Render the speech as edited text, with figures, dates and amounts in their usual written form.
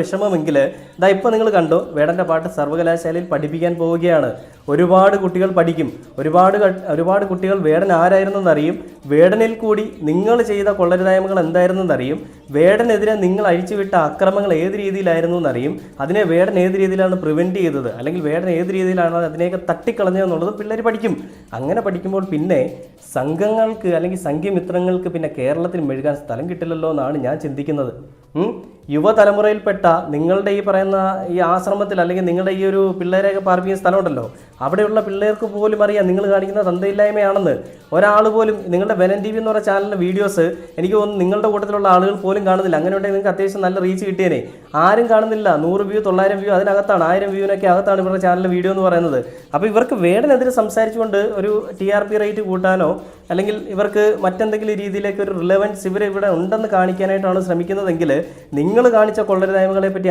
വിഷമമെങ്കിൽ ഇതാ ഇപ്പോൾ നിങ്ങൾ കണ്ടോ, വേടൻ്റെ പാട്ട് സർവകലാശാലയിൽ പഠിപ്പിക്കാൻ പോവുകയാണ്. ഒരുപാട് കുട്ടികൾ പഠിക്കും. ഒരുപാട് കുട്ടികൾ വേടൻ ആരായിരുന്നെന്നറിയും. വേടനിൽ കൂടി നിങ്ങൾ ചെയ്ത കൊള്ളരുതായ്മകൾ എന്തായിരുന്നെന്നറിയും. വേടനെതിരെ നിങ്ങൾ അഴിച്ചുവിട്ട അക്രമങ്ങൾ ഏത് രീതിയിലായിരുന്നു എന്നറിയും. അതിനെ വേടൻ ഏത് രീതിയിലാണ് പ്രിവെൻറ്റ് ചെയ്തത്, അല്ലെങ്കിൽ വേടൻ ഏത് രീതിയിലാണ് അതിനെയൊക്കെ തട്ടിക്കളഞ്ഞതെന്നുള്ളത് പിള്ളേർ പഠിക്കും. അങ്ങനെ പഠിക്കുമ്പോൾ പിന്നെ സംഘങ്ങൾക്ക് അല്ലെങ്കിൽ സംഘമിത്രങ്ങൾക്ക് പിന്നെ കേരളത്തിൽ മെഴുകാൻ സ്ഥലം കിട്ടില്ലല്ലോ എന്നാണ് ഞാൻ ചിന്തിക്കുന്നത്. യുവതലമുറയിൽപ്പെട്ട നിങ്ങളുടെ ഈ പറയുന്ന ഈ ആശ്രമത്തിൽ അല്ലെങ്കിൽ നിങ്ങളുടെ ഈ ഒരു പിള്ളേരെയൊക്കെ പാർപ്പിക്കുന്ന സ്ഥലമുണ്ടല്ലോ, അവിടെയുള്ള പിള്ളേർക്ക് പോലും അറിയാം നിങ്ങൾ കാണിക്കുന്ന തന്തയില്ലായ്മയാണെന്ന്. ഒരാൾ പോലും നിങ്ങളുടെ വെനൻ TV എന്ന് പറയുന്ന ചാനലിൻ്റെ വീഡിയോസ് എനിക്ക് തോന്നുന്നു നിങ്ങളുടെ കൂട്ടത്തിലുള്ള ആളുകൾ പോലും കാണുന്നില്ല. അങ്ങനെ ഉണ്ടെങ്കിൽ നിങ്ങൾക്ക് അത്യാവശ്യം നല്ല റീച്ച് കിട്ടിയേനെ. ആരും കാണുന്നില്ല. 100 വ്യൂ 900 വ്യൂ അതിനകത്താണ്, 1000 വ്യൂവിനൊക്കെ അകത്താണ് ഇവരുടെ ചാനലിലെ വീഡിയോ എന്ന് പറയുന്നത്. അപ്പോൾ ഇവർക്ക് വേടനെതിരെ സംസാരിച്ചുകൊണ്ട് ഒരു TRP റേറ്റ് കൂട്ടാനോ അല്ലെങ്കിൽ ഇവർക്ക് മറ്റെന്തെങ്കിലും രീതിയിലേക്ക് ഒരു റിലവൻസ് ഇവിടെ ഉണ്ടെന്ന് കാണിക്കാനായിട്ടാണ് ശ്രമിക്കുന്നതെങ്കിൽ നിങ്ങൾ കാണിച്ച കൊള്ളരുതായ്മകളെ പറ്റി